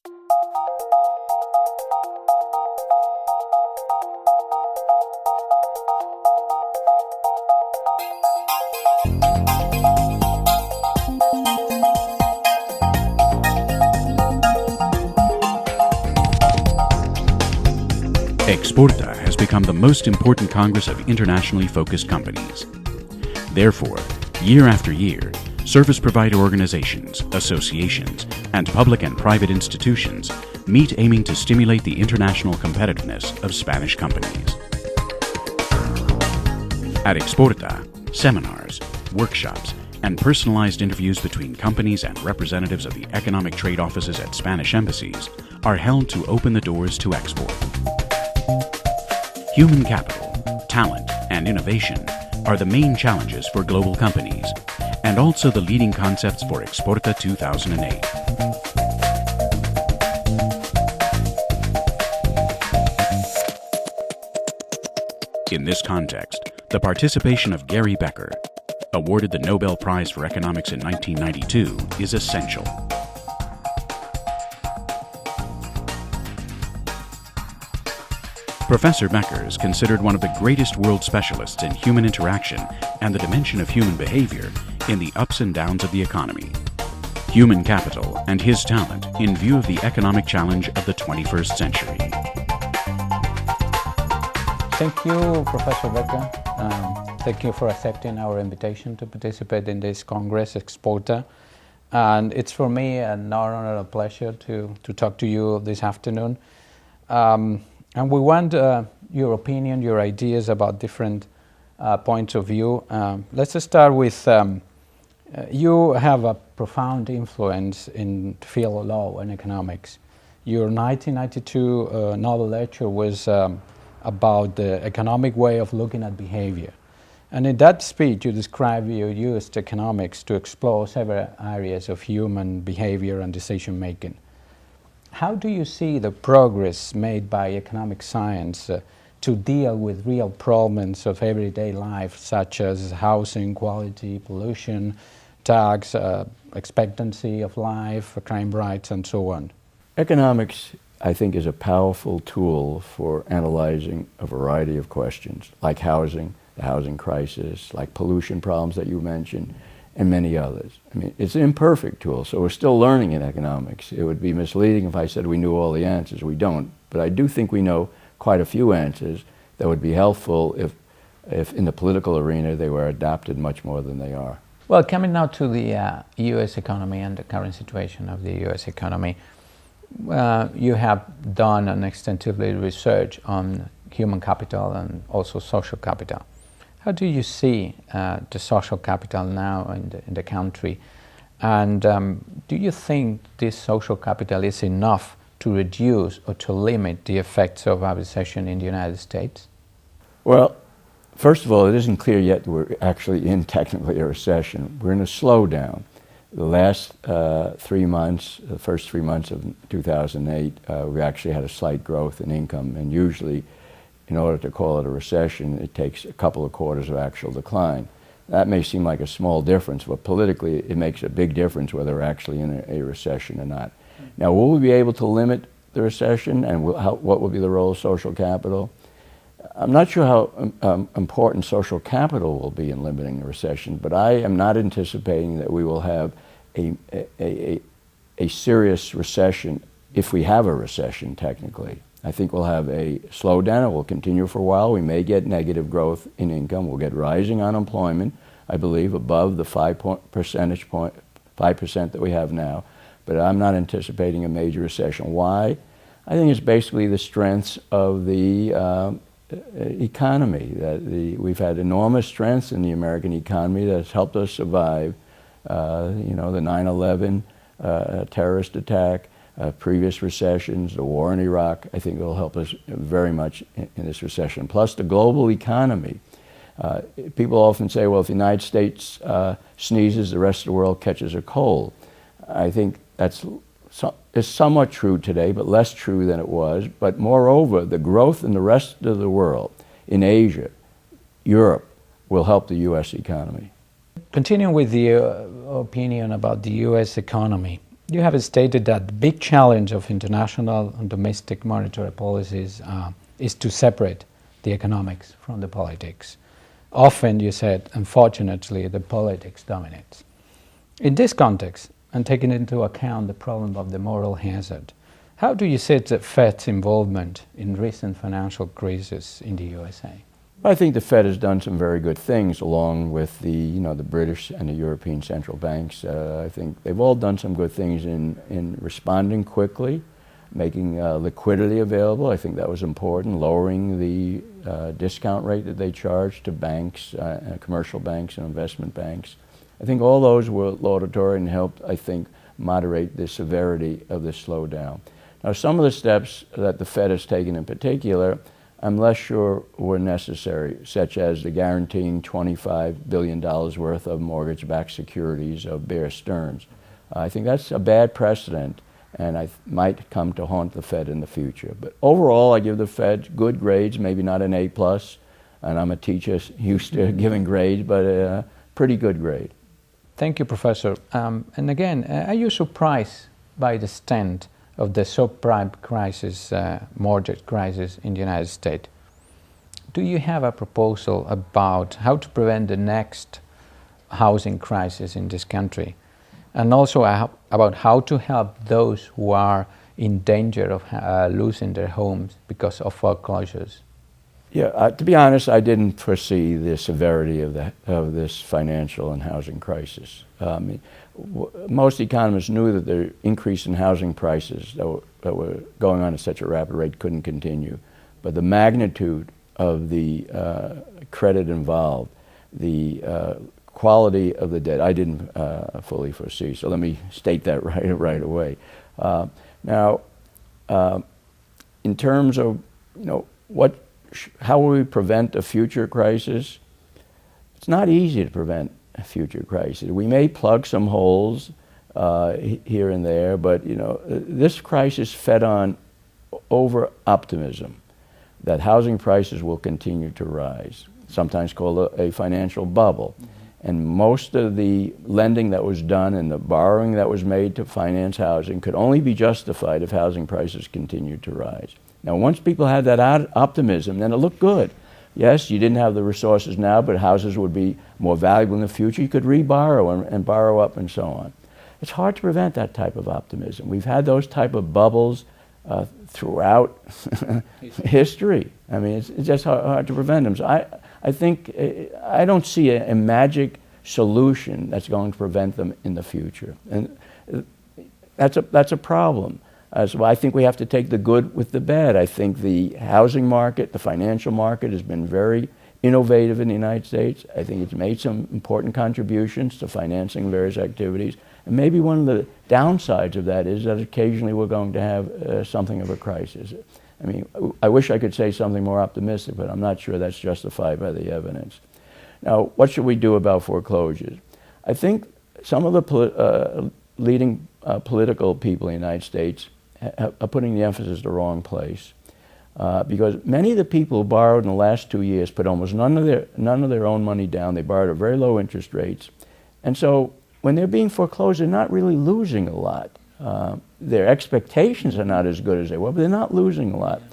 Exporta has become the most important congress of internationally focused companies. Therefore, year after year, service provider organizations, associations, and public and private institutions meet aiming to stimulate the international competitiveness of Spanish companies. At Exporta, seminars, workshops, and personalized interviews between companies and representatives of the economic trade offices at Spanish embassies are held to open the doors to export. Human capital, talent, and innovation are the main challenges for global companies, and also the leading concepts for Exporta 2008. In this context, the participation of Gary Becker, awarded the Nobel Prize for Economics in 1992, is essential. Professor Becker is considered one of the greatest world specialists in human interaction and the dimension of human behavior in the ups and downs of the economy. Human capital and his talent in view of the economic challenge of the 21st century. Thank you, Professor Becker. Thank you for accepting our invitation to participate in this Congress, Exporta. And it's for me an honor and a pleasure to talk to you this afternoon. And we want your opinion, your ideas about different points of view. Let's start with, you have a profound influence in the field of law and economics. Your 1992 Nobel lecture was about the economic way of looking at behavior. And in that speech, you described you used economics to explore several areas of human behavior and decision making. How do you see the progress made by economic science to deal with real problems of everyday life, such as housing, quality, pollution, tax, expectancy of life, crime rates, and so on? Economics, I think, is a powerful tool for analyzing a variety of questions, like housing, the housing crisis, like pollution problems that you mentioned, and many others. I mean, it's an imperfect tool, so we're still learning in economics. It would be misleading if I said we knew all the answers. We don't. But I do think we know quite a few answers that would be helpful if in the political arena they were adopted much more than they are. Well, coming now to the U.S. economy and the current situation of the U.S. economy, you have done an extensive research on human capital and also social capital. How do you see the social capital now in the country? And do you think this social capital is enough to reduce or to limit the effects of a recession in the United States? Well, first of all, it isn't clear yet that we're actually in technically a recession. We're in a slowdown. The last 3 months, the first 3 months of 2008, we actually had a slight growth in income, and usually in order to call it a recession, it takes a couple of quarters of actual decline. That may seem like a small difference, but politically it makes a big difference whether we're actually in a recession or not. Now, will we be able to limit the recession, and what will be the role of social capital? I'm not sure how important social capital will be in limiting the recession, but I am not anticipating that we will have a serious recession if we have a recession technically. I think we'll have a slowdown. It will continue for a while. We may get negative growth in income. We'll get rising unemployment, I believe, above the 5% that we have now. But I'm not anticipating a major recession. Why? I think it's basically the strengths of the economy. We've had enormous strengths in the American economy that's helped us survive. The 9/11 terrorist attack, previous recessions, the war in Iraq. I think it'll help us very much in this recession. Plus the global economy. People often say, well, if the United States sneezes, the rest of the world catches a cold. I think that's is somewhat true today, but less true than it was. But moreover, the growth in the rest of the world, in Asia, Europe, will help the U.S. economy. Continuing with the opinion about the U.S. economy, You have stated that the big challenge of international and domestic monetary policies is to separate the economics from the politics. Often, you said, unfortunately, the politics dominates. In this context, and taking into account the problem of the moral hazard, how do you see the Fed's involvement in recent financial crises in the USA? I think the Fed has done some very good things along with the British and the European central banks. I think they've all done some good things in responding quickly, making liquidity available. I think that was important, lowering the discount rate that they charge to banks, commercial banks and investment banks. I think all those were laudatory and helped, I think, moderate the severity of this slowdown. Now, some of the steps that the Fed has taken in particular, I'm less sure were necessary, such as the guaranteeing $25 billion worth of mortgage-backed securities of Bear Stearns. I think that's a bad precedent, and might come to haunt the Fed in the future. But overall, I give the Fed good grades, maybe not an A+, and I'm a teacher used to giving grades, but a pretty good grade. Thank you, Professor. And again, are you surprised by the extent of the subprime crisis, mortgage crisis in the United States? Do you have a proposal about how to prevent the next housing crisis in this country? And also about how to help those who are in danger of losing their homes because of foreclosures? Yeah, to be honest, I didn't foresee the severity of this financial and housing crisis. Most economists knew that the increase in housing prices that were going on at such a rapid rate couldn't continue. But the magnitude of the credit involved, the quality of the debt, I didn't fully foresee. So let me state that right away. Now, in terms of how will we prevent a future crisis? It's not easy to prevent a future crisis. We may plug some holes here and there, but this crisis fed on over-optimism that housing prices will continue to rise, sometimes called a financial bubble. And most of the lending that was done and the borrowing that was made to finance housing could only be justified if housing prices continued to rise. Now, once people had that optimism, then it looked good. Yes, you didn't have the resources now, but houses would be more valuable in the future. You could reborrow and borrow up and so on. It's hard to prevent that type of optimism. We've had those type of bubbles throughout history. I mean, it's just hard to prevent them. So I think I don't see a magic solution that's going to prevent them in the future, and that's a problem. So I think we have to take the good with the bad. I think the housing market, the financial market has been very innovative in the United States. I think it's made some important contributions to financing various activities. And maybe one of the downsides of that is that occasionally we're going to have something of a crisis. I mean, I wish I could say something more optimistic, but I'm not sure that's justified by the evidence. Now, what should we do about foreclosures? I think some of the leading political people in the United States are putting the emphasis in the wrong place, because many of the people who borrowed in the last 2 years put almost none of their own money down. They borrowed at very low interest rates, and so when they're being foreclosed, they're not really losing a lot. Their expectations are not as good as they were, but they're not losing a lot.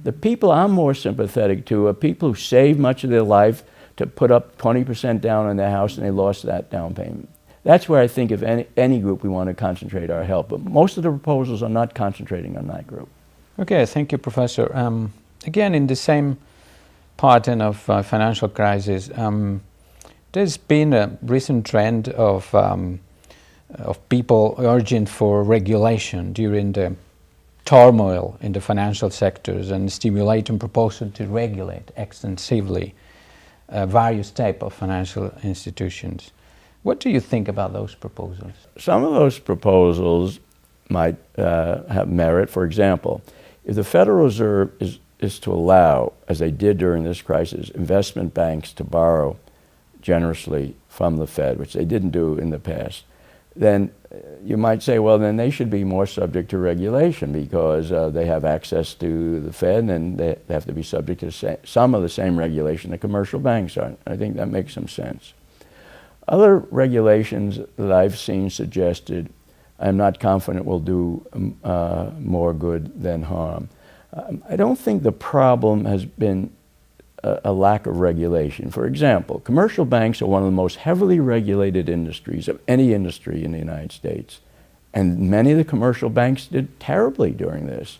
The people I'm more sympathetic to are people who saved much of their life to put up 20% down on their house and they lost that down payment. That's where I think if any group we want to concentrate our help. But most of the proposals are not concentrating on that group. Okay, thank you, Professor. Again, in the same pattern of financial crisis, there's been a recent trend of people urging for regulation during the turmoil in the financial sectors and stimulating proposals to regulate extensively various types of financial institutions. What do you think about those proposals? Some of those proposals might have merit. For example, if the Federal Reserve is to allow, as they did during this crisis, investment banks to borrow generously from the Fed, which they didn't do in the past, then you might say, well, then they should be more subject to regulation because they have access to the Fed and they have to be subject to some of the same regulation that commercial banks are. I think that makes some sense. Other regulations that I've seen suggested I'm not confident will do more good than harm. I don't think the problem has been a lack of regulation. For example, commercial banks are one of the most heavily regulated industries of any industry in the United States. And many of the commercial banks did terribly during this.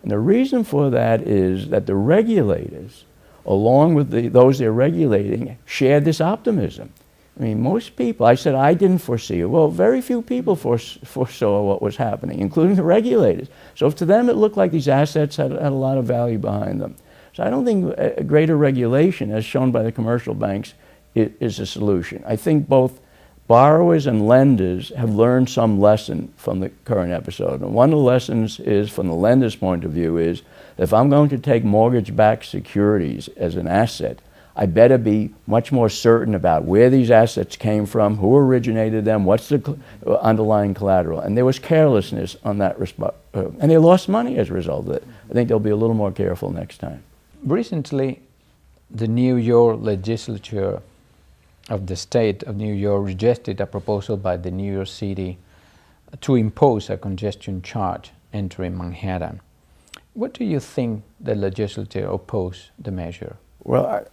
And the reason for that is that the regulators, along with those they're regulating, shared this optimism. I mean, most people, I said I didn't foresee it. Well, very few people foresaw what was happening, including the regulators. So to them, it looked like these assets had a lot of value behind them. So I don't think a greater regulation, as shown by the commercial banks, is a solution. I think both borrowers and lenders have learned some lesson from the current episode. And one of the lessons is, from the lender's point of view, is if I'm going to take mortgage-backed securities as an asset, I better be much more certain about where these assets came from, who originated them, what's the underlying collateral. And there was carelessness on that respect. And they lost money as a result of it. I think they'll be a little more careful next time. Recently, the New York legislature of the state of New York rejected a proposal by the New York City to impose a congestion charge entering Manhattan. What do you think the legislature opposed the measure? Well,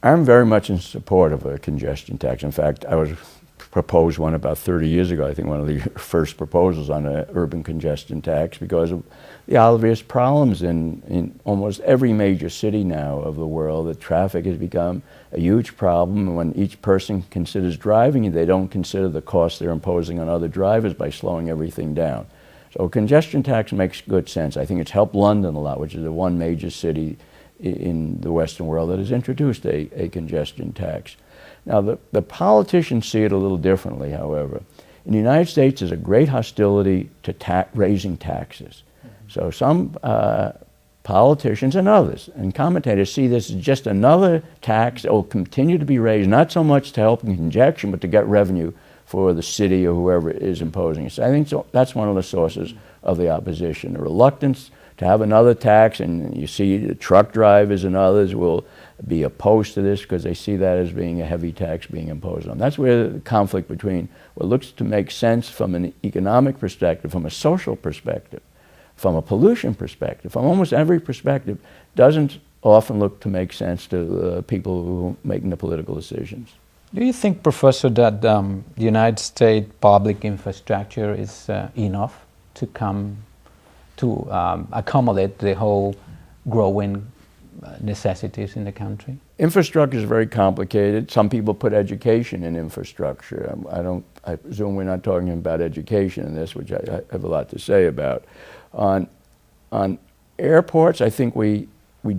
I'm very much in support of a congestion tax. In fact, I was proposed one about 30 years ago, I think one of the first proposals on an urban congestion tax, because of the obvious problems in almost every major city now of the world. That traffic has become a huge problem. When each person considers driving, they don't consider the cost they're imposing on other drivers by slowing everything down. So a congestion tax makes good sense. I think it's helped London a lot, which is the one major city in the Western world that has introduced a congestion tax. Now, the politicians see it a little differently, however. In the United States, there's a great hostility to raising taxes. So some politicians and others and commentators see this as just another tax that will continue to be raised, not so much to help in congestion, but to get revenue for the city or whoever is imposing it. So I think that's one of the sources of the opposition, the reluctance to have another tax. And you see the truck drivers and others will be opposed to this because they see that as being a heavy tax being imposed on them. That's where the conflict between what looks to make sense from an economic perspective, from a social perspective, from a pollution perspective, from almost every perspective, doesn't often look to make sense to people who are making the political decisions. Do you think, Professor, that the United States public infrastructure is enough to accommodate the whole growing necessities in the country? Infrastructure is very complicated. Some people put education in infrastructure. I presume we're not talking about education in this, which I have a lot to say about. On airports, I think we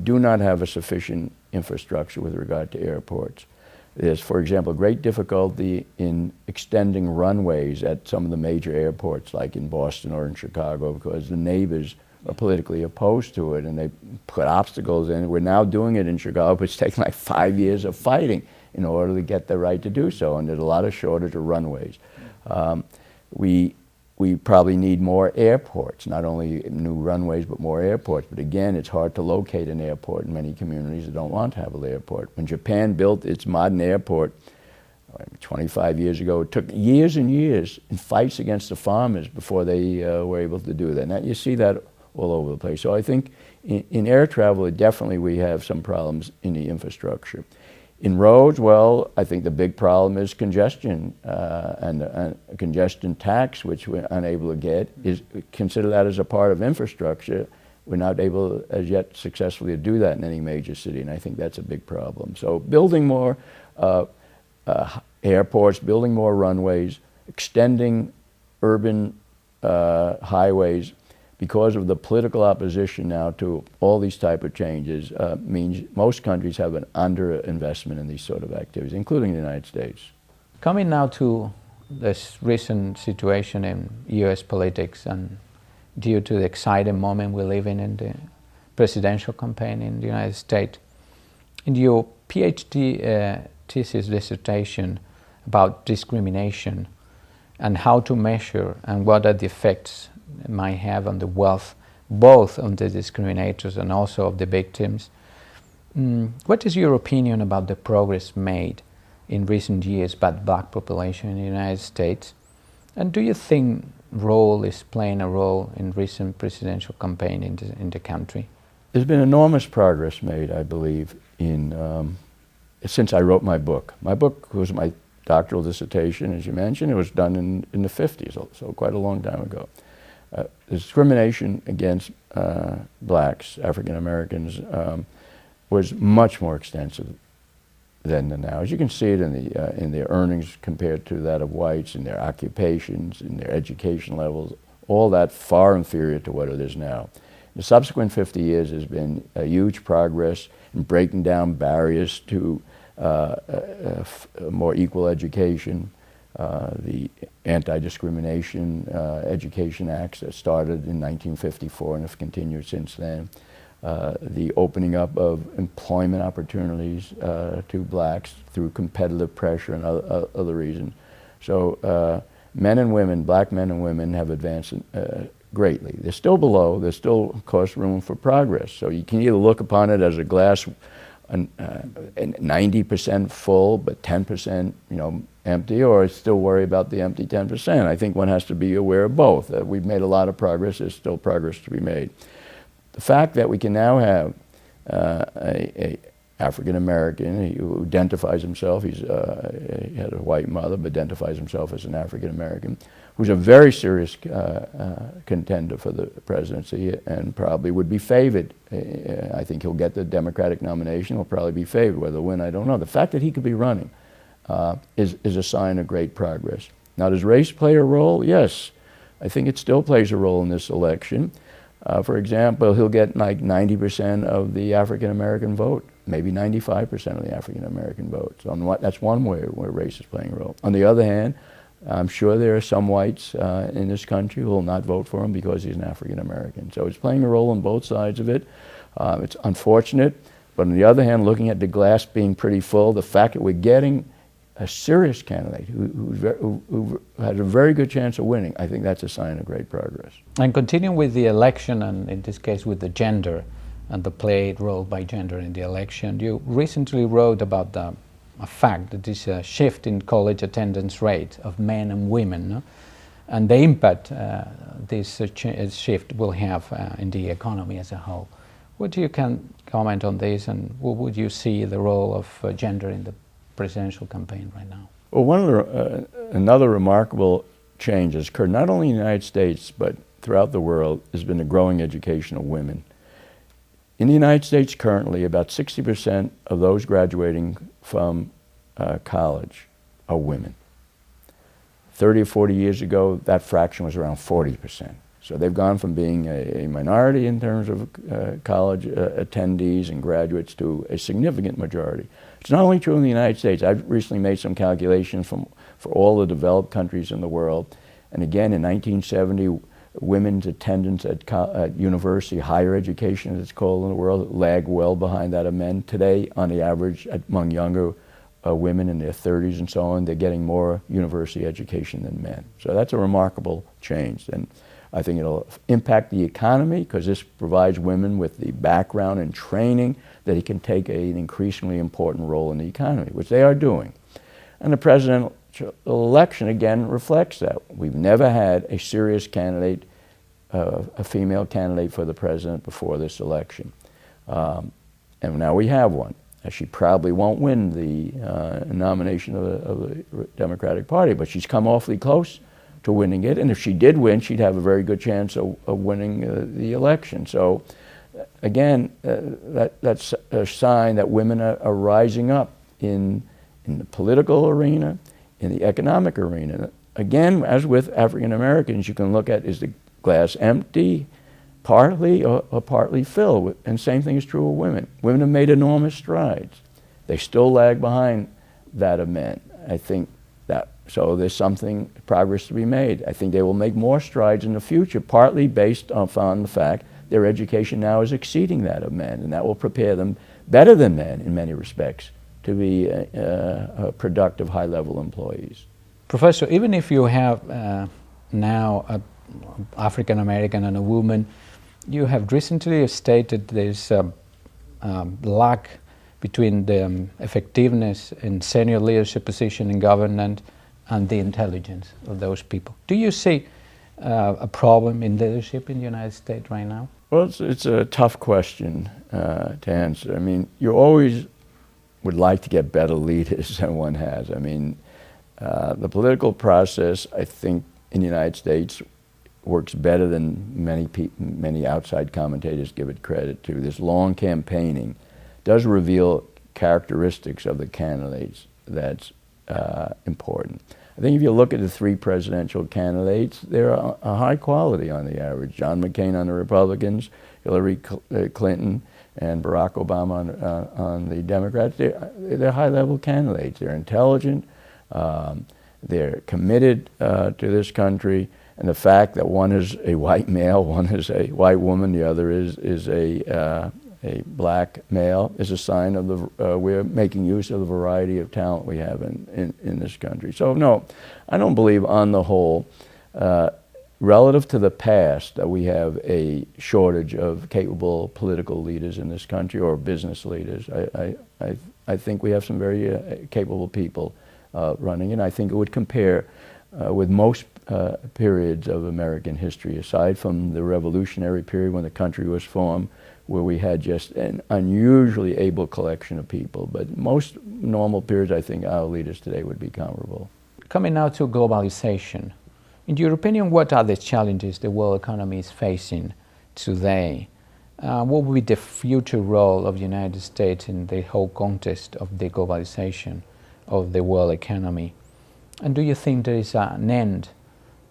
do not have a sufficient infrastructure with regard to airports. There's, for example, great difficulty in extending runways at some of the major airports, like in Boston or in Chicago, because the neighbors are politically opposed to it, and they put obstacles in. We're now doing it in Chicago, but it's taken like 5 years of fighting in order to get the right to do so, and there's a lot of shortage of runways. We probably need more airports, not only new runways, but more airports. But again, it's hard to locate an airport in many communities that don't want to have an airport. When Japan built its modern airport 25 years ago, it took years and years in fights against the farmers before they were able to do that. Now you see that all over the place. So I think in air travel, definitely we have some problems in the infrastructure. In roads, well, I think the big problem is congestion, and a congestion tax, which we're unable to get, consider that as a part of infrastructure. We're not able as yet successfully to do that in any major city, and I think that's a big problem. So building more airports, building more runways, extending urban highways, because of the political opposition now to all these type of changes, means most countries have an underinvestment in these sort of activities, including the United States. Coming now to this recent situation in U.S. politics, and due to the exciting moment we live in the presidential campaign in the United States, in your PhD thesis dissertation about discrimination and how to measure and what are the effects it might have on the wealth, both on the discriminators and also of the victims. What is your opinion about the progress made in recent years by the black population in the United States? And do you think role is playing a role in recent presidential campaign in the country? There's been enormous progress made, I believe, since I wrote my book. My book was my doctoral dissertation, as you mentioned. It was done in the 50s, so quite a long time ago. Discrimination against blacks, African Americans, was much more extensive then than now. As you can see it in their earnings compared to that of whites, in their occupations, in their education levels, all that far inferior to what it is now. The subsequent 50 years has been a huge progress in breaking down barriers to a more equal education. The Anti-Discrimination Education Acts that started in 1954 and have continued since then. The opening up of employment opportunities to blacks through competitive pressure and other reasons. So men and women, black men and women, have advanced greatly. They're still below. There's still, of course, room for progress. So you can either look upon it as a glass 90% full but 10% empty, or still worry about the empty 10%. I think one has to be aware of both. We've made a lot of progress. There's still progress to be made. The fact that we can now have a African American who identifies himself, he had a white mother but identifies himself as an African American, who's a very serious contender for the presidency and probably would be favored. I think he'll get the Democratic nomination. He'll probably be favored. Whether he'll win, I don't know. The fact that he could be running is a sign of great progress. Now, does race play a role? Yes. I think it still plays a role in this election. For example, he'll get like 90% of the African American vote, maybe 95% of the African American vote. So that's one way where race is playing a role. On the other hand, I'm sure there are some whites in this country who will not vote for him because he's an African American. So it's playing a role on both sides of it. It's unfortunate, but on the other hand, looking at the glass being pretty full, the fact that we're getting a serious candidate who has a very good chance of winning, I think that's a sign of great progress. And continuing with the election, and in this case with the gender and the played role by gender in the election, you recently wrote about a fact that is a shift in college attendance rate of men and women, no? And the impact this shift will have in the economy as a whole. What do you can comment on this, and what would you see the role of gender in the presidential campaign right now? Well, another remarkable change has occurred not only in the United States but throughout the world has been the growing education of women. In the United States currently, about 60% of those graduating from college are women. 30 or 40 years ago, that fraction was around 40%. So they've gone from being a minority in terms of college attendees and graduates to a significant majority. It's not only true in the United States. I've recently made some calculations for all the developed countries in the world. And again, in 1970, women's attendance at university, higher education as it's called in the world, lagged well behind that of men. Today, on the average, among younger women in their 30s and so on, they're getting more university education than men. So that's a remarkable change. And I think it'll impact the economy because this provides women with the background and training that it can take an increasingly important role in the economy, which they are doing. And the presidential election, again, reflects that. We've never had a serious candidate, a female candidate for the president before this election. And now we have one. She probably won't win the nomination of the Democratic Party, but she's come awfully close to winning it. And if she did win, she'd have a very good chance of winning the election. So again, that's a sign that women are rising up in the political arena, in the economic arena. Again, as with African Americans, you can look at, is the glass empty, partly or partly filled? And same thing is true of women. Women have made enormous strides. They still lag behind that of men. I think that, so there's progress to be made. I think they will make more strides in the future, partly based on the fact their education now is exceeding that of men, and that will prepare them better than men in many respects to be productive, high-level employees. Professor, even if you have now an African American and a woman, you have recently stated there's a lack between the effectiveness in senior leadership position in government and the intelligence of those people. Do you see a problem in leadership in the United States right now? Well, it's a tough question to answer. I mean, you always would like to get better leaders than one has. I mean, the political process, I think, in the United States works better than many outside commentators give it credit to. This long campaigning does reveal characteristics of the candidates that's important. I think if you look at the three presidential candidates, they're a high quality on the average. John McCain on the Republicans, Hillary Clinton, and Barack Obama on the Democrats. They're high-level candidates. They're intelligent. They're committed to this country. And the fact that one is a white male, one is a white woman, the other is a black male is a sign of we're making use of the variety of talent we have in this country. So no, I don't believe on the whole, relative to the past, that we have a shortage of capable political leaders in this country or business leaders. I think we have some very capable people running, and I think it would compare with most periods of American history, aside from the revolutionary period when the country was formed, where we had just an unusually able collection of people. But most normal periods, I think our leaders today would be comparable. Coming now to globalization, in your opinion, what are the challenges the world economy is facing today? What will be the future role of the United States in the whole context of the globalization of the world economy? And do you think there is an end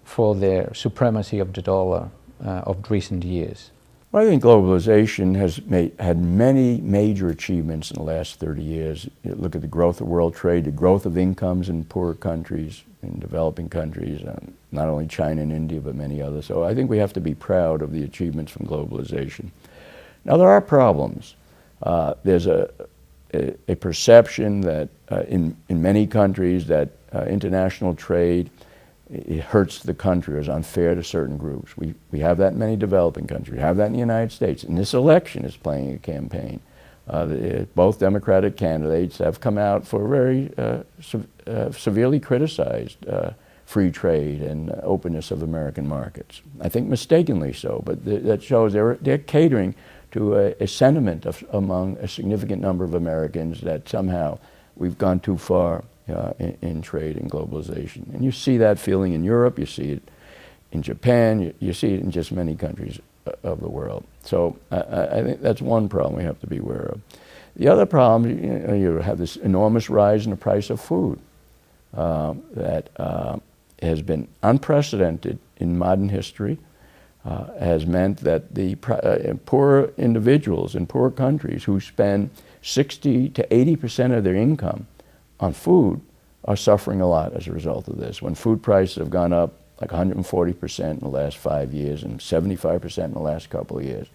for the supremacy of the dollar of recent years? Well, I think globalization has had many major achievements in the last 30 years. You look at the growth of world trade, the growth of incomes in poorer countries, in developing countries, not only China and India, but many others. So I think we have to be proud of the achievements from globalization. Now, there are problems. There's a perception that in many countries that international trade, it hurts the country or is unfair to certain groups. We have that in many developing countries. We have that in the United States. And this election is playing a campaign. Both Democratic candidates have come out for very severely criticized free trade and openness of American markets. I think mistakenly so, but that shows they're catering to a sentiment among a significant number of Americans that somehow we've gone too far in trade and globalization. And you see that feeling in Europe, you see it in Japan, you see it in just many countries of the world. So I think that's one problem we have to be aware of. The other problem, you have this enormous rise in the price of food that has been unprecedented in modern history, has meant that the poor individuals in poor countries who spend 60 to 80% of their income on food are suffering a lot as a result of this. When food prices have gone up like 140% in the last 5 years and 75% in the last couple of years,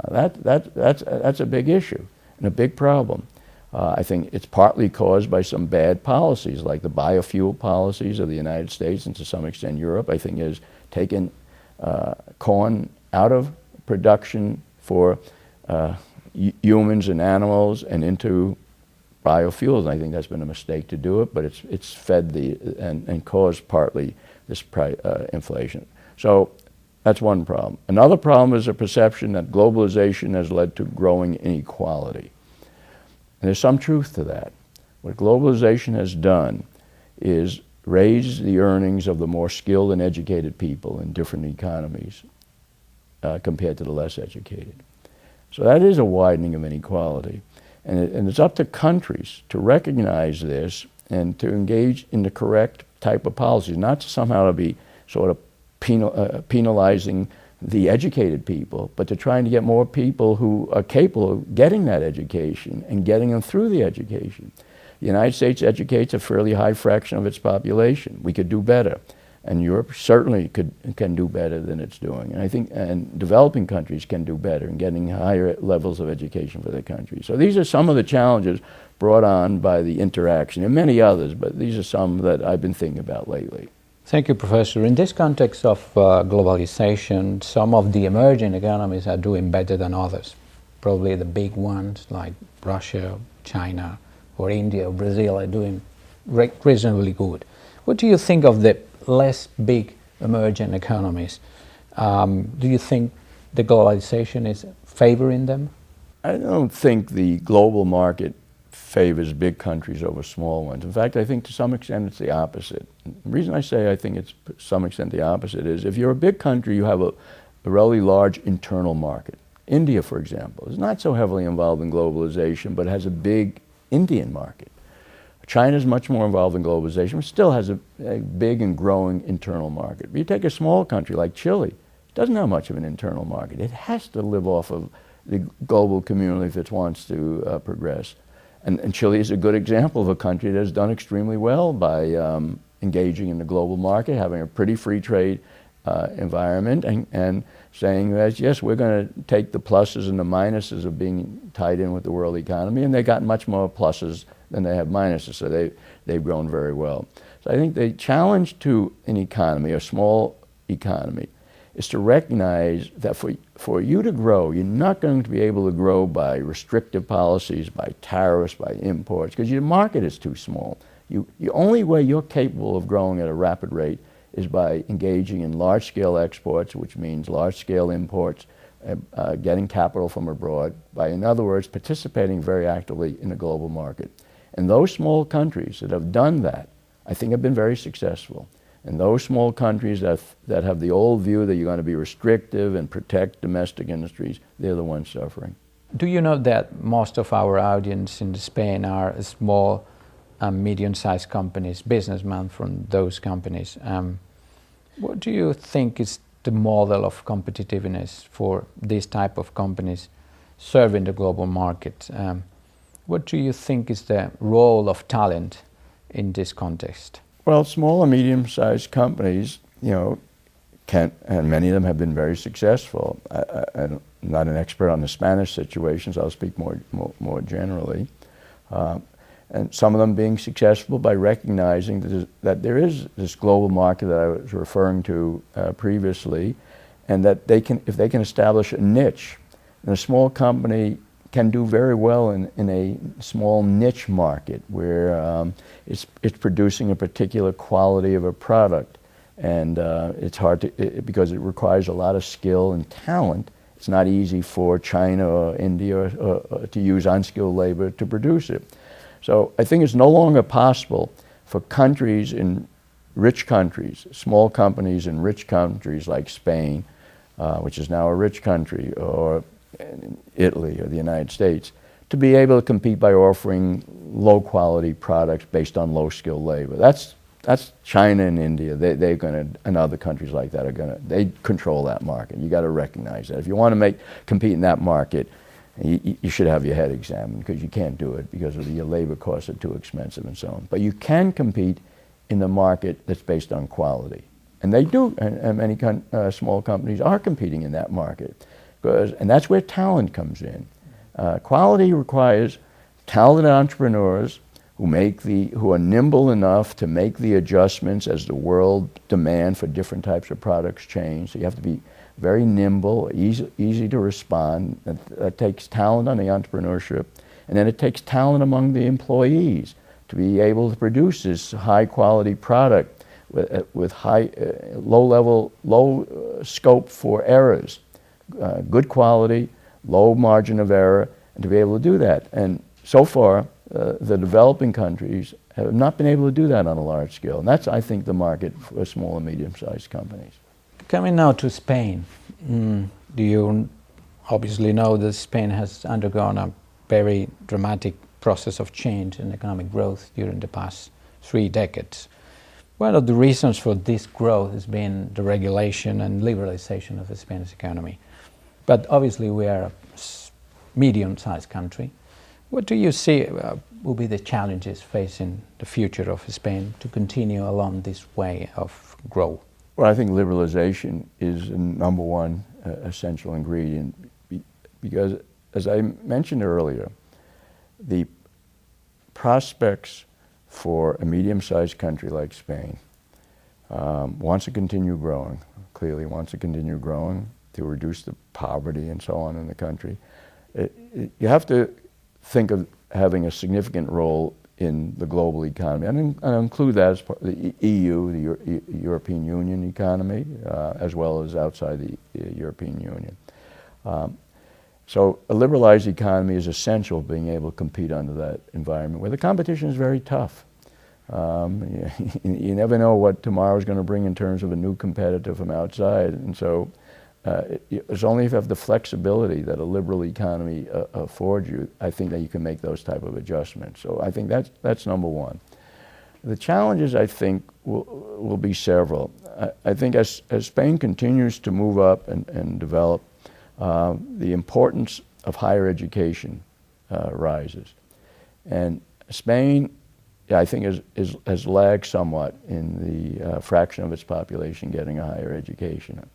that's a big issue and a big problem. I think it's partly caused by some bad policies, like the biofuel policies of the United States and to some extent Europe. I think has taken corn out of production for humans and animals and into biofuels. And I think that's been a mistake to do it, but it's fed and caused partly this inflation. So that's one problem. Another problem is a perception that globalization has led to growing inequality. And there's some truth to that. What globalization has done is raise the earnings of the more skilled and educated people in different economies compared to the less educated. So that is a widening of inequality. And it's up to countries to recognize this and to engage in the correct type of policies, not to somehow to be sort of penalizing the educated people, but to trying to get more people who are capable of getting that education and getting them through the education. The United States educates a fairly high fraction of its population. We could do better. And Europe certainly can do better than it's doing. And I think developing countries can do better in getting higher levels of education for their countries. So these are some of the challenges brought on by the interaction, and many others, but these are some that I've been thinking about lately. Thank you, Professor. In this context of globalization, some of the emerging economies are doing better than others. Probably the big ones like Russia, China, or India, or Brazil are doing reasonably good. What do you think of the less big emerging economies. Do you think the globalization is favoring them? I don't think the global market favors big countries over small ones. In fact, I think to some extent it's the opposite. The reason I say I think it's to some extent the opposite is if you're a big country, you have a really large internal market. India, for example, is not so heavily involved in globalization, but has a big Indian market. China is much more involved in globalization, but still has a big and growing internal market. But you take a small country like Chile, it doesn't have much of an internal market. It has to live off of the global community if it wants to progress. And Chile is a good example of a country that has done extremely well by engaging in the global market, having a pretty free trade environment, and saying that, yes, we're going to take the pluses and the minuses of being tied in with the world economy, and they got much more pluses than they have minuses, so they've grown very well. So I think the challenge to an economy, a small economy, is to recognize that for you to grow, you're not going to be able to grow by restrictive policies, by tariffs, by imports, because your market is too small. The only way you're capable of growing at a rapid rate is by engaging in large-scale exports, which means large-scale imports, getting capital from abroad, by, in other words, participating very actively in the global market. And those small countries that have done that, I think, have been very successful. And those small countries that have the old view that you're going to be restrictive and protect domestic industries, they're the ones suffering. Do you know that most of our audience in Spain are small and medium-sized companies, businessmen from those companies? What do you think is the model of competitiveness for these type of companies serving the global market? What do you think is the role of talent in this context? Well, small and medium-sized companies, can, and many of them have been very successful. I'm not an expert on the Spanish situations. I'll speak more generally. And some of them being successful by recognizing that there is this global market that I was referring to previously, and that if they can establish a niche, and a small company can do very well in a small niche market where it's producing a particular quality of a product, and it's hard to, because it requires a lot of skill and talent. It's not easy for China or India to use unskilled labor to produce it. So I think it's no longer possible for countries in rich countries, small companies in rich countries like Spain, which is now a rich country, or Italy or the United States, to be able to compete by offering low quality products based on low skilled labor. That's China and India. They're going to, and other countries like that are going to, they control that market. You got to recognize that. If you want to compete in that market, you should have your head examined, because you can't do it because of your labor costs are too expensive and so on. But you can compete in the market that's based on quality. And they do, and many small companies are competing in that market. And that's where talent comes in. Quality requires talented entrepreneurs who are nimble enough to make the adjustments as the world demand for different types of products change. So you have to be very nimble, easy to respond. That takes talent on the entrepreneurship. And then it takes talent among the employees to be able to produce this high quality product with low scope for errors. Good quality, low margin of error, and to be able to do that. And so far, the developing countries have not been able to do that on a large scale. And that's, I think, the market for small and medium-sized companies. Coming now to Spain, do you obviously know that Spain has undergone a very dramatic process of change in economic growth during the past 3 decades. One of the reasons for this growth has been the regulation and liberalization of the Spanish economy. But obviously we are a medium-sized country. What do you see will be the challenges facing the future of Spain to continue along this way of growth? Well, I think liberalization is the number one essential ingredient, because, as I mentioned earlier, the prospects for a medium-sized country like Spain wants to continue growing, clearly wants to continue growing to reduce the poverty and so on in the country. You have to think of having a significant role in the global economy. And I include that as part of the EU, the European Union economy, as well as outside the European Union. So a liberalized economy is essential, being able to compete under that environment where the competition is very tough. You never know what tomorrow is going to bring in terms of a new competitor from outside, and so it's only if you have the flexibility that a liberal economy affords you, I think, that you can make those type of adjustments. So I think that's number one. The challenges, I think, will be several. I think as Spain continues to move up and develop, the importance of higher education rises. And Spain, I think, has lagged somewhat in the fraction of its population getting a higher education.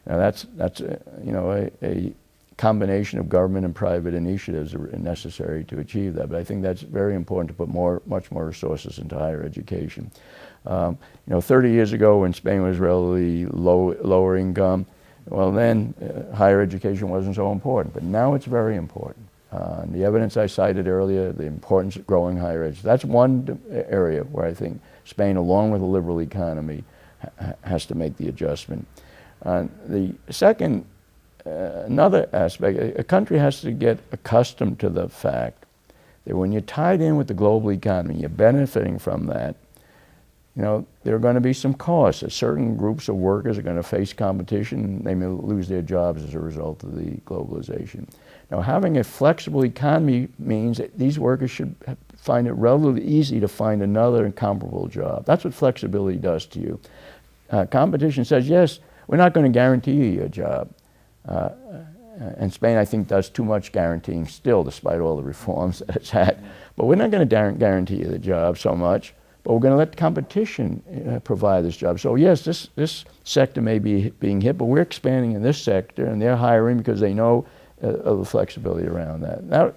Now that's a combination of government and private initiatives are necessary to achieve that. But I think that's very important to put much more resources into higher education. 30 years ago, when Spain was relatively lower income, well, then higher education wasn't so important. But now it's very important. And the evidence I cited earlier, the importance of growing higher education, that's one area where I think Spain, along with a liberal economy, has to make the adjustment. The second, another aspect, a country has to get accustomed to the fact that when you're tied in with the global economy, you're benefiting from that, there are going to be some costs. Certain groups of workers are going to face competition. They may lose their jobs as a result of the globalization. Now, having a flexible economy means that these workers should find it relatively easy to find another comparable job. That's what flexibility does to you. Competition says, yes, we're not going to guarantee you your job. And Spain, I think, does too much guaranteeing still, despite all the reforms that it's had. But we're not going to guarantee you the job so much, but we're going to let competition provide this job. So yes, this sector may be being hit, but we're expanding in this sector, and they're hiring because they know of the flexibility around that.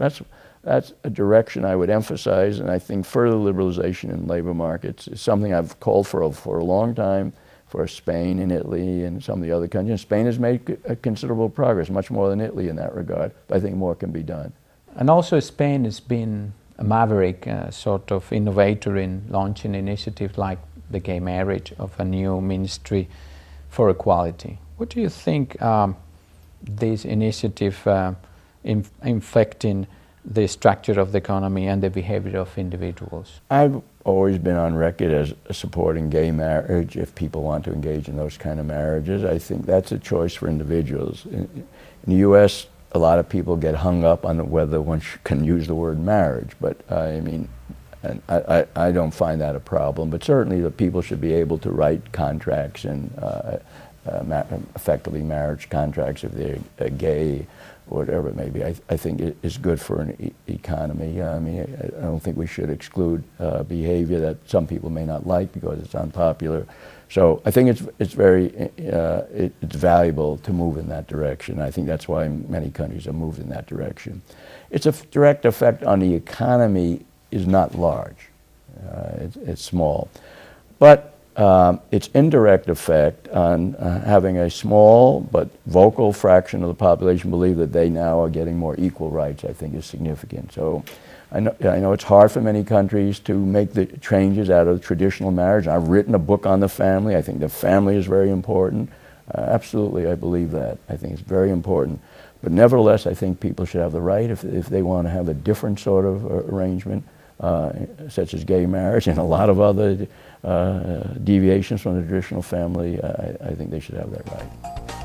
That's a direction I would emphasize, and I think further liberalization in labor markets is something I've called for a long time, for Spain and Italy and some of the other countries. And Spain has made considerable progress, much more than Italy in that regard, but I think more can be done. And also Spain has been a maverick sort of innovator in launching initiatives like the gay marriage of a new ministry for equality. What do you think this initiative infecting the structure of the economy and the behavior of individuals? I've always been on record as supporting gay marriage if people want to engage in those kind of marriages. I think that's a choice for individuals. In the U.S., a lot of people get hung up on whether one can use the word marriage, but I mean, and I don't find that a problem, but certainly the people should be able to write contracts and effectively marriage contracts if they're gay, or whatever it may be. I think it is good for an economy. I mean, I don't think we should exclude behavior that some people may not like because it's unpopular. So I think it's valuable to move in that direction. I think that's why many countries have moved in that direction. Its direct effect on the economy is not large. It's small. But its indirect effect on having a small but vocal fraction of the population believe that they now are getting more equal rights, I think, is significant. So I know it's hard for many countries to make the changes out of traditional marriage. I've written a book on the family. I think the family is very important. Absolutely, I believe that. I think it's very important. But nevertheless, I think people should have the right, if they want to have a different sort of arrangement, such as gay marriage and a lot of other deviations from the traditional family, I think they should have that right.